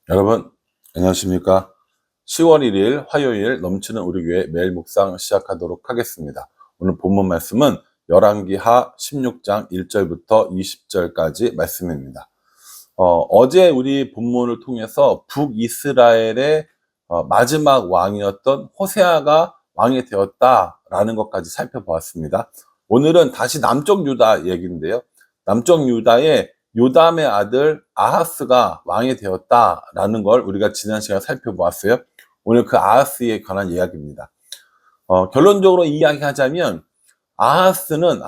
여러분 안녕하십니까? 10월 1일 화요일 넘치는 우리 교회 매일 묵상 시작하도록 하겠습니다. 오늘 본문 말씀은 열왕기하 16장 1절부터 20절까지 말씀입니다. 어제 우리 본문을 통해서 북이스라엘의 마지막 왕이었던 호세아가 왕이 되었다라는 것까지 살펴보았습니다. 오늘은 다시 남쪽 유다 얘기인데요. 남쪽 유다의 요담의 아들 아하스가 왕이 되었다라는 걸 우리가 지난 시간에 살펴보았어요. 오늘 그 아하스에 관한 이야기입니다. 결론적으로 이야기하자면 아하스는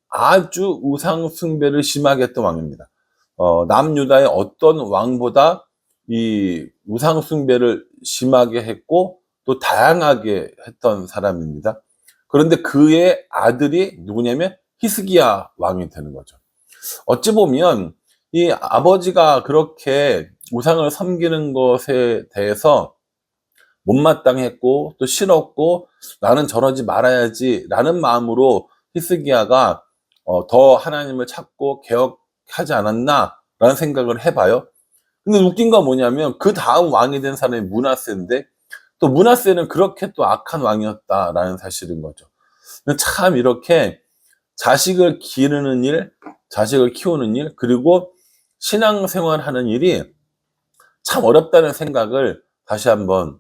아주 우상 숭배를 심하게 했던 왕입니다. 남유다의 어떤 왕보다 이 우상 숭배를 심하게 했고 또 다양하게 했던 사람입니다. 그런데 그의 아들이 누구냐면 히스기야 왕이 되는 거죠. 어찌 보면 이 아버지가 그렇게 우상을 섬기는 것에 대해서 못마땅했고 또 싫었고 나는 저러지 말아야지 라는 마음으로 히스기야가 더 하나님을 찾고 개혁하지 않았나 라는 생각을 해봐요. 근데 웃긴 건 뭐냐면 그 다음 왕이 된 사람이 므낫세인데 또 므낫세는 그렇게 또 악한 왕이었다라는 사실인 거죠. 참 이렇게 자식을 기르는 일, 자식을 키우는 일, 그리고 신앙생활하는 일이 참 어렵다는 생각을 다시 한번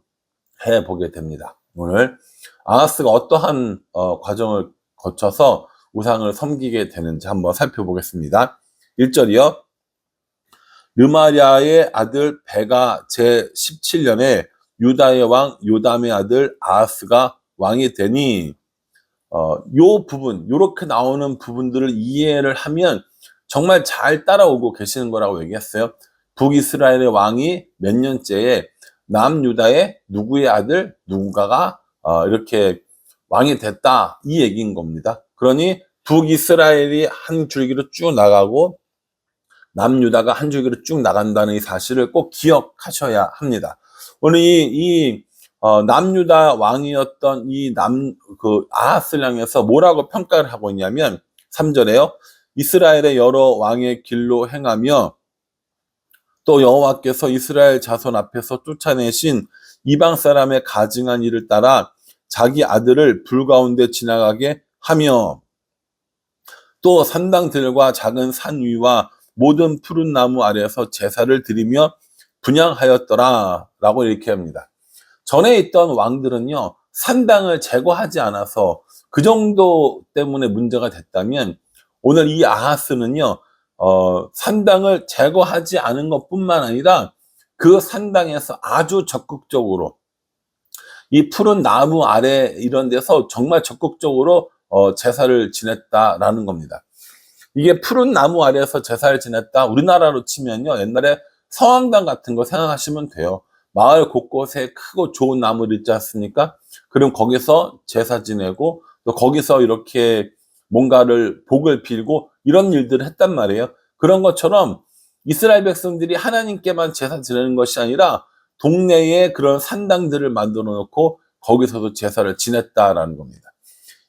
해보게 됩니다. 오늘 아하스가 어떠한 과정을 거쳐서 우상을 섬기게 되는지 한번 살펴보겠습니다. 1절이요. 르마랴의 아들 베가 제17년에 유다의 왕 요담의 아들 아하스가 왕이 되니 요 부분, 요렇게 나오는 부분들을 이해를 하면 정말 잘 따라오고 계시는 거라고 얘기했어요. 북이스라엘의 왕이 몇 년째에 남유다의 누구의 아들 누군가가 이렇게 왕이 됐다 이 얘기인 겁니다. 그러니 북이스라엘이 한 줄기로 쭉 나가고 남유다가 한 줄기로 쭉 나간다는 이 사실을 꼭 기억하셔야 합니다. 오늘 남유다 왕이었던 아하스를 향해서 뭐라고 평가를 하고 있냐면 3절에요. 이스라엘의 여러 왕의 길로 행하며 또 여호와께서 이스라엘 자손 앞에서 쫓아내신 이방 사람의 가증한 일을 따라 자기 아들을 불 가운데 지나가게 하며 또 산당들과 작은 산 위와 모든 푸른 나무 아래에서 제사를 드리며 분향하였더라 라고 이렇게 합니다. 전에 있던 왕들은요 산당을 제거하지 않아서 그 정도 때문에 문제가 됐다면 오늘 이 아하스는요 산당을 제거하지 않은 것뿐만 아니라 그 산당에서 아주 적극적으로 이 푸른 나무 아래 이런 데서 정말 적극적으로 제사를 지냈다라는 겁니다. 이게 푸른 나무 아래에서 제사를 지냈다 우리나라로 치면요 옛날에 성황당 같은 거 생각하시면 돼요. 마을 곳곳에 크고 좋은 나무를 있지 않습니까? 그럼 거기서 제사 지내고 또 거기서 이렇게 뭔가를 복을 빌고 이런 일들을 했단 말이에요. 그런 것처럼 이스라엘 백성들이 하나님께만 제사 지내는 것이 아니라 동네에 그런 산당들을 만들어 놓고 거기서도 제사를 지냈다라는 겁니다.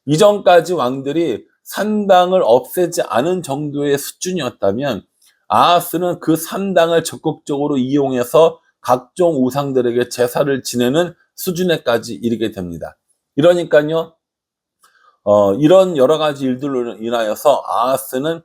이전까지 왕들이 산당을 없애지 않은 정도의 수준이었다면 아하스는 그 산당을 적극적으로 이용해서 각종 우상들에게 제사를 지내는 수준에까지 이르게 됩니다. 이러니까요 이런 여러 가지 일들로 인하여서 아하스는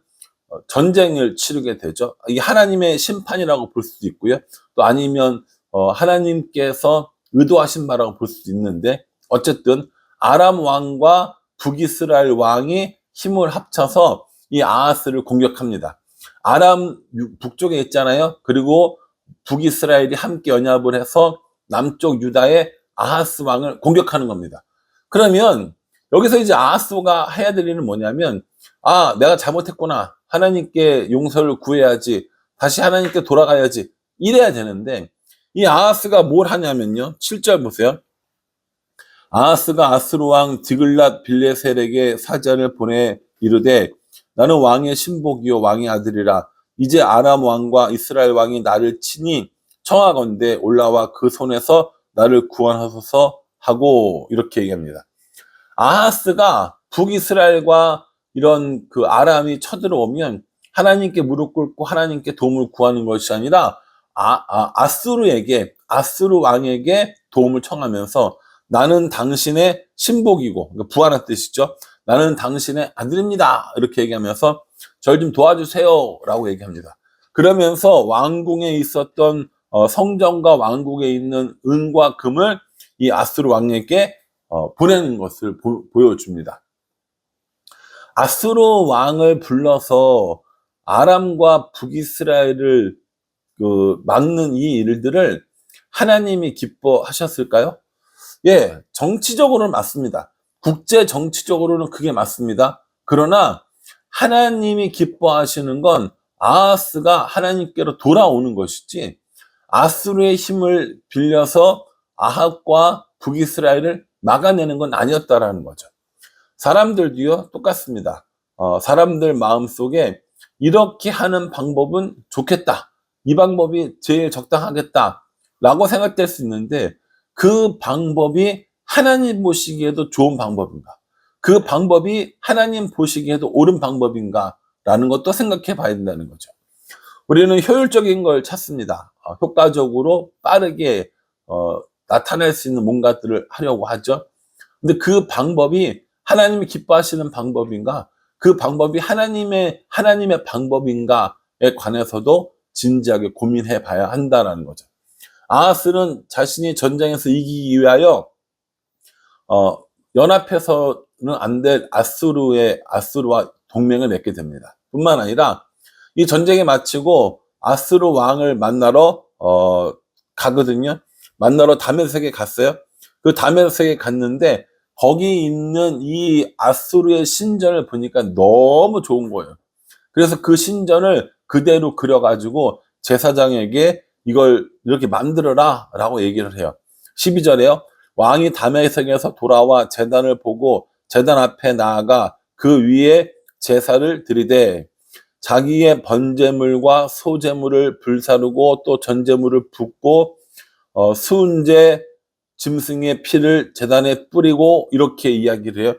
전쟁을 치르게 되죠. 이게 하나님의 심판이라고 볼 수도 있고요. 또 아니면 하나님께서 의도하신 바라고 볼 수도 있는데 어쨌든 아람 왕과 북이스라엘 왕이 힘을 합쳐서 이 아하스를 공격합니다. 아람 북쪽에 있잖아요. 그리고 북이스라엘이 함께 연합을 해서 남쪽 유다의 아하스 왕을 공격하는 겁니다. 그러면 여기서 이제 아하스가 해야 될 일은 뭐냐면 내가 잘못했구나. 하나님께 용서를 구해야지. 다시 하나님께 돌아가야지. 이래야 되는데 이 아하스가 뭘 하냐면요. 7절 보세요. 아하스가 아스루 왕 디글랏 빌레셀에게 사자를 보내 이르되 나는 왕의 신복이요 왕의 아들이라. 이제 아람 왕과 이스라엘 왕이 나를 치니 청하건대 올라와 그 손에서 나를 구원하소서 하고 이렇게 얘기합니다. 아하스가 북이스라엘과 이런 그 아람이 쳐들어오면 하나님께 무릎 꿇고 하나님께 도움을 구하는 것이 아니라 아수르 왕에게 도움을 청하면서 나는 당신의 신복이고, 그러니까 부하라는 뜻이죠. 나는 당신의 아들입니다. 이렇게 얘기하면서 저를 좀 도와주세요. 라고 얘기합니다. 그러면서 왕궁에 있었던 성전과 왕국에 있는 은과 금을 이 아수르 왕에게 보내는 것을 보여줍니다. 아수르 왕을 불러서 아람과 북이스라엘을 막는 이 일들을 하나님이 기뻐하셨을까요? 예, 정치적으로는 맞습니다. 국제 정치적으로는 그게 맞습니다. 그러나 하나님이 기뻐하시는 건 아하스가 하나님께로 돌아오는 것이지, 아수르의 힘을 빌려서 아합과 북이스라엘을 막아내는 건 아니었다라는 거죠. 사람들도요, 똑같습니다. 사람들 마음속에 이렇게 하는 방법은 좋겠다. 이 방법이 제일 적당하겠다. 라고 생각될 수 있는데, 그 방법이 하나님 보시기에도 좋은 방법인가? 그 방법이 하나님 보시기에도 옳은 방법인가? 라는 것도 생각해 봐야 된다는 거죠. 우리는 효율적인 걸 찾습니다. 효과적으로 빠르게 나타낼 수 있는 뭔가들을 하려고 하죠. 근데 그 방법이 하나님이 기뻐하시는 방법인가? 그 방법이 하나님의 방법인가에 관해서도 진지하게 고민해 봐야 한다는 거죠. 아하스는 자신이 전쟁에서 이기기 위하여 연합해서는 안 될 아수르와 동맹을 맺게 됩니다. 뿐만 아니라 이 전쟁이 마치고 아수르 왕을 만나러 가거든요. 만나러 다메섹에 갔어요. 그 다메섹에 갔는데 거기 있는 이 아수르의 신전을 보니까 너무 좋은 거예요. 그래서 그 신전을 그대로 그려가지고 제사장에게 이걸 이렇게 만들어라 라고 얘기를 해요. 12절에요. 왕이 다메섹에서 돌아와 제단을 보고 제단 앞에 나아가 그 위에 제사를 드리되 자기의 번제물과 소제물을 불사르고 또 전제물을 붓고 수은제 짐승의 피를 제단에 뿌리고 이렇게 이야기를 해요.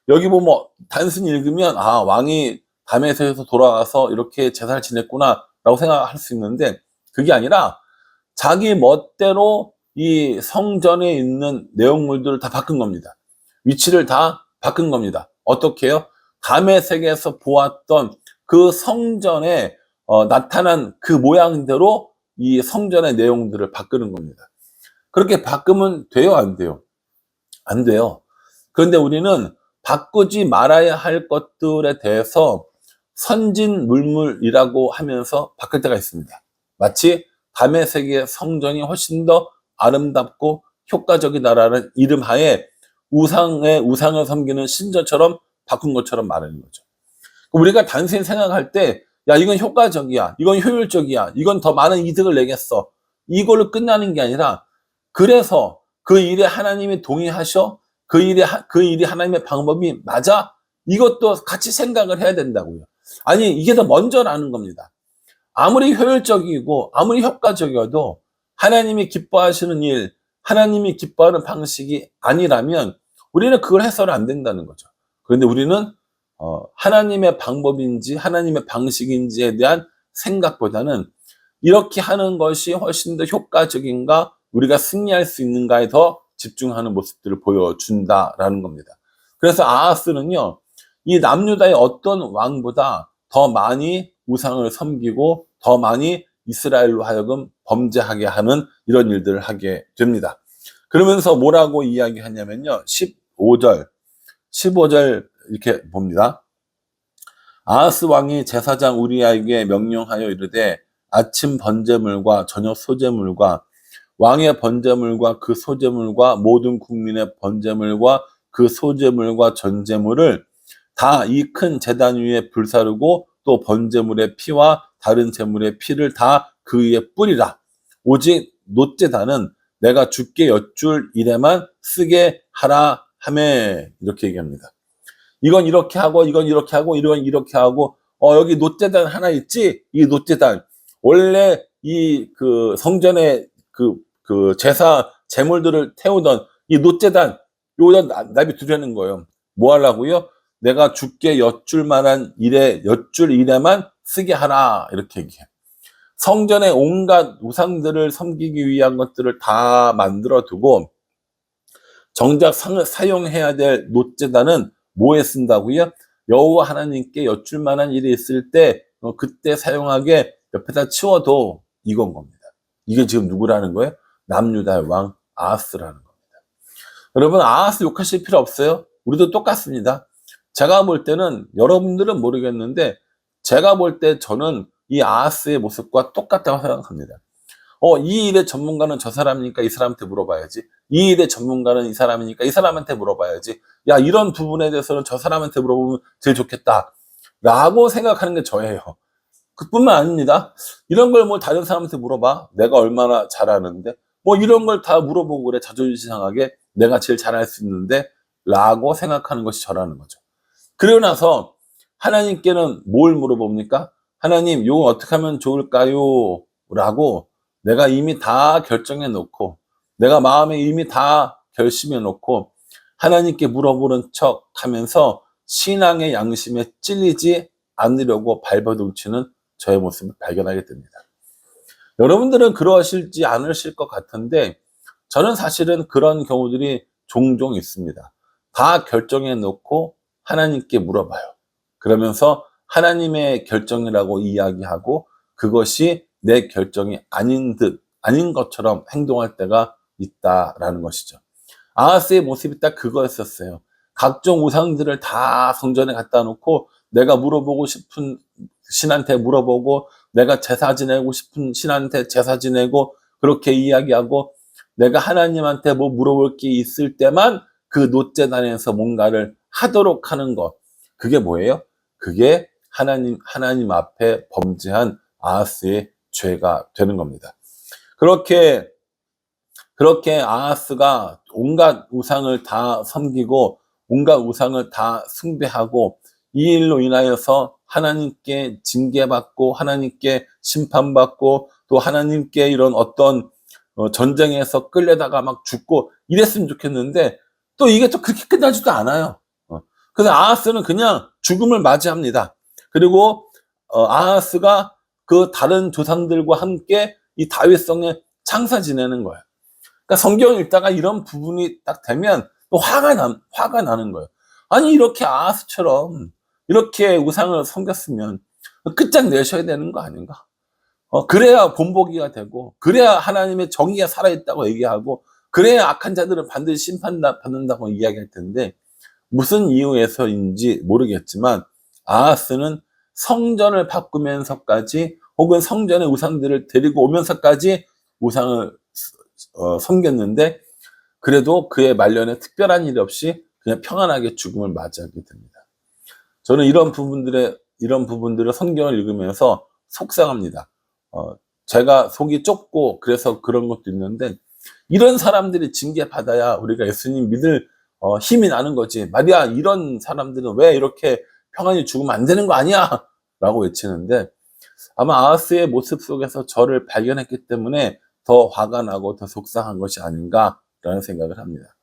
여기 보면 단순히 읽으면 왕이 다메섹에서 돌아와서 이렇게 제사를 지냈구나 라고 생각할 수 있는데, 그게 아니라 자기 멋대로 이 성전에 있는 내용물들을 다 바꾼 겁니다. 위치를 다 바꾼 겁니다. 어떻게 해요? 다메섹에서 보았던 그 성전에 나타난 그 모양대로 이 성전의 내용들을 바꾸는 겁니다. 그렇게 바꾸면 돼요, 안 돼요? 안 돼요. 그런데 우리는 바꾸지 말아야 할 것들에 대해서 선진물물이라고 하면서 바꿀 때가 있습니다. 마치 다메섹의 성전이 훨씬 더 아름답고 효과적이다라는 이름하에 우상을 섬기는 신전처럼 바꾼 것처럼 말하는 거죠. 우리가 단순히 생각할 때, 야, 이건 효과적이야, 이건 효율적이야, 이건 더 많은 이득을 내겠어, 이걸로 끝나는 게 아니라, 그래서 그 일에 하나님이 동의하셔? 그 일이 하나님의 방법이 맞아? 이것도 같이 생각을 해야 된다고요. 아니, 이게 더 먼저라는 겁니다. 아무리 효율적이고 아무리 효과적이어도 하나님이 기뻐하시는 일, 하나님이 기뻐하는 방식이 아니라면 우리는 그걸 해서는 안 된다는 거죠. 그런데 우리는 하나님의 방법인지 하나님의 방식인지에 대한 생각보다는 이렇게 하는 것이 훨씬 더 효과적인가, 우리가 승리할 수 있는가에 더 집중하는 모습들을 보여준다라는 겁니다. 그래서 아하스는요, 이 남유다의 어떤 왕보다 더 많이 우상을 섬기고 더 많이 이스라엘로 하여금 범죄하게 하는 이런 일들을 하게 됩니다. 그러면서 뭐라고 이야기하냐면요, 15절 이렇게 봅니다. 아하스 왕이 제사장 우리야에게 명령하여 이르되 아침 번제물과 저녁 소제물과 왕의 번제물과 그 소제물과 모든 국민의 번제물과 그 소제물과 전제물을 다 이 큰 제단 위에 불사르고 또 번제물의 피와 다른 제물의 피를 다 그 위에 뿌리라. 오직 놋제단은 내가 주께 여쭐 일에만 쓰게 하라 하매, 이렇게 얘기합니다. 이건 이렇게 하고 이건 이렇게 하고 이건 이렇게 하고 여기 놋제단 하나 있지? 이 놋제단 원래 이 그 성전에 그 제사 제물들을 태우던 이 놋제단 요다 납이 두려는 거예요. 뭐 하려고요? 내가 주께 여쭐 만한 일에 여쭐 일에만 쓰게 하라, 이렇게 얘기해. 성전에 온갖 우상들을 섬기기 위한 것들을 다 만들어 두고 정작 사용해야 될 놋제단은 뭐에 쓴다고요? 여호와 하나님께 여쭐 만한 일이 있을 때 그때 사용하게 옆에다 치워도 이건 겁니다. 이게 지금 누구라는 거예요? 남유다의 왕 아하스라는 겁니다. 여러분, 아하스 욕하실 필요 없어요. 우리도 똑같습니다. 제가 볼 때는, 여러분들은 모르겠는데 제가 볼 때 저는 이 아하스의 모습과 똑같다고 생각합니다. 이 일의 전문가는 저 사람이니까 이 사람한테 물어봐야지. 이 일의 전문가는 이 사람이니까 이 사람한테 물어봐야지. 야, 이런 부분에 대해서는 저 사람한테 물어보면 제일 좋겠다 라고 생각하는 게 저예요. 그뿐만 아닙니다. 이런 걸 뭐 다른 사람한테 물어봐. 내가 얼마나 잘하는데. 뭐 이런 걸 다 물어보고 그래. 자존심 상하게 내가 제일 잘할 수 있는데 라고 생각하는 것이 저라는 거죠. 그러고 나서 하나님께는 뭘 물어봅니까? 하나님, 이거 어떻게 하면 좋을까요? 라고 내가 이미 다 결정해 놓고, 내가 마음에 이미 다 결심해 놓고 하나님께 물어보는 척 하면서 신앙의 양심에 찔리지 않으려고 발버둥치는 저의 모습을 발견하게 됩니다. 여러분들은 그러실지 않으실 것 같은데 저는 사실은 그런 경우들이 종종 있습니다. 다 결정해 놓고 하나님께 물어봐요. 그러면서 하나님의 결정이라고 이야기하고 그것이 내 결정이 아닌 것처럼 행동할 때가 있다라는 것이죠. 아하스의 모습이 딱 그거였었어요. 각종 우상들을 다 성전에 갖다 놓고 내가 물어보고 싶은 신한테 물어보고 내가 제사 지내고 싶은 신한테 제사 지내고 그렇게 이야기하고 내가 하나님한테 뭐 물어볼 게 있을 때만 그 놋제단에서 뭔가를 하도록 하는 것. 그게 뭐예요? 그게 하나님 앞에 범죄한 아하스의 죄가 되는 겁니다. 그렇게 아하스가 온갖 우상을 다 섬기고 온갖 우상을 다 숭배하고 이 일로 인하여서 하나님께 징계받고 하나님께 심판받고 또 하나님께 이런 어떤 전쟁에서 끌려다가 막 죽고 이랬으면 좋겠는데 또 이게 또 그렇게 끝나지도 않아요. 그래서 아하스는 그냥 죽음을 맞이합니다. 그리고 아하스가 그 다른 조상들과 함께 이 다윗성에 창사 지내는 거예요. 그러니까 성경 읽다가 이런 부분이 딱 되면 또 화가 나는 거예요. 아니, 이렇게 아하스처럼 이렇게 우상을 섬겼으면 끝장내셔야 되는 거 아닌가? 그래야 본보기가 되고, 그래야 하나님의 정의가 살아있다고 얘기하고, 그래야 악한 자들은 반드시 심판받는다고 이야기할 텐데, 무슨 이유에서인지 모르겠지만, 아하스는 성전을 바꾸면서까지, 혹은 성전의 우상들을 데리고 오면서까지 우상을 섬겼는데, 그래도 그의 말년에 특별한 일 없이 그냥 평안하게 죽음을 맞이하게 됩니다. 저는 이런 부분들을 성경을 읽으면서 속상합니다. 제가 속이 좁고 그래서 그런 것도 있는데 이런 사람들이 징계받아야 우리가 예수님 믿을 힘이 나는 거지. 말이야, 이런 사람들은 왜 이렇게 평안히 죽으면 안 되는 거 아니야? 라고 외치는데 아마 아하스의 모습 속에서 저를 발견했기 때문에 더 화가 나고 더 속상한 것이 아닌가라는 생각을 합니다.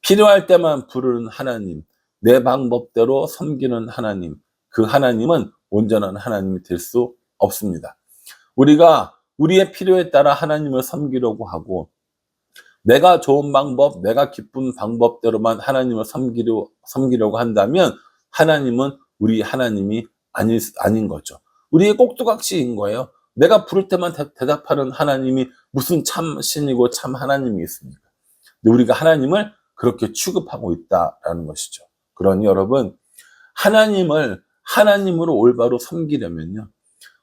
필요할 때만 부르는 하나님, 내 방법대로 섬기는 하나님, 그 하나님은 온전한 하나님이 될 수 없습니다. 우리가 우리의 필요에 따라 하나님을 섬기려고 하고 내가 좋은 방법, 내가 기쁜 방법대로만 하나님을 섬기려고 한다면 하나님은 우리 하나님이 아닌 거죠. 우리의 꼭두각시인 거예요. 내가 부를 때만 대답하는 하나님이 무슨 참 신이고 참 하나님이 있습니까? 근데 우리가 하나님을 그렇게 취급하고 있다라는 것이죠. 그러니 여러분, 하나님을 하나님으로 올바로 섬기려면요,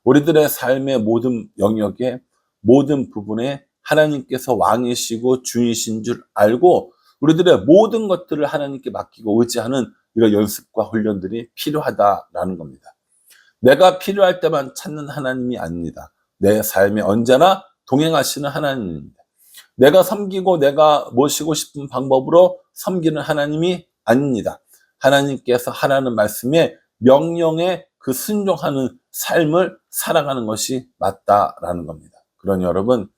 우리들의 삶의 모든 영역에 모든 부분에 하나님께서 왕이시고 주이신 줄 알고 우리들의 모든 것들을 하나님께 맡기고 의지하는 이런 연습과 훈련들이 필요하다라는 겁니다. 내가 필요할 때만 찾는 하나님이 아닙니다. 내 삶에 언제나 동행하시는 하나님입니다. 내가 섬기고 내가 모시고 싶은 방법으로 섬기는 하나님이 아닙니다. 하나님께서 하라는 말씀에 명령에 그 순종하는 삶을 살아가는 것이 맞다라는 겁니다. 그러니 여러분,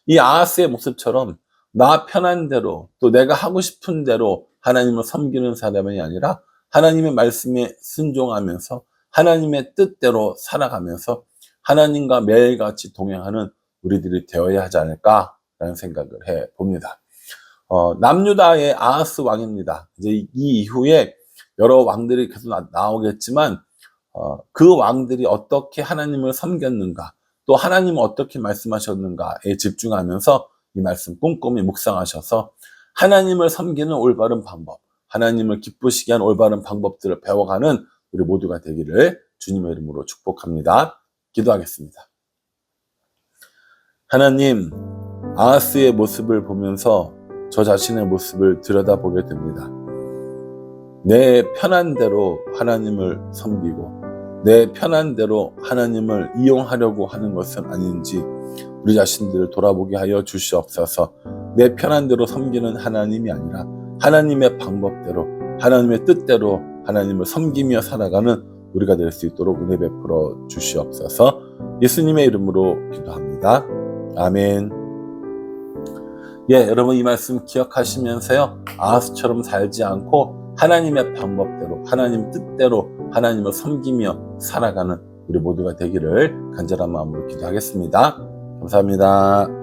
이 아하스의 모습처럼 나 편한 대로 또 내가 하고 싶은 대로 하나님을 섬기는 사람이 아니라 하나님의 말씀에 순종하면서 하나님의 뜻대로 살아가면서 하나님과 매일같이 동행하는 우리들이 되어야 하지 않을까라는 생각을 해 봅니다. 남유다의 아하스 왕입니다. 이제 이 이후에 여러 왕들이 계속 나오겠지만 그 왕들이 어떻게 하나님을 섬겼는가, 또 하나님은 어떻게 말씀하셨는가에 집중하면서 이 말씀 꼼꼼히 묵상하셔서 하나님을 섬기는 올바른 방법, 하나님을 기쁘시게 하는 올바른 방법들을 배워가는 우리 모두가 되기를 주님의 이름으로 축복합니다. 기도하겠습니다. 하나님, 아하스의 모습을 보면서 저 자신의 모습을 들여다보게 됩니다. 내 편한 대로 하나님을 섬기고 내 편한 대로 하나님을 이용하려고 하는 것은 아닌지 우리 자신들을 돌아보게 하여 주시옵소서. 내 편한 대로 섬기는 하나님이 아니라 하나님의 방법대로, 하나님의 뜻대로 하나님을 섬기며 살아가는 우리가 될 수 있도록 은혜 베풀어 주시옵소서. 예수님의 이름으로 기도합니다. 아멘. 여러분 이 말씀 기억하시면서요, 아하스처럼 살지 않고 하나님의 방법대로, 하나님 뜻대로 하나님을 섬기며 살아가는 우리 모두가 되기를 간절한 마음으로 기도하겠습니다. 감사합니다.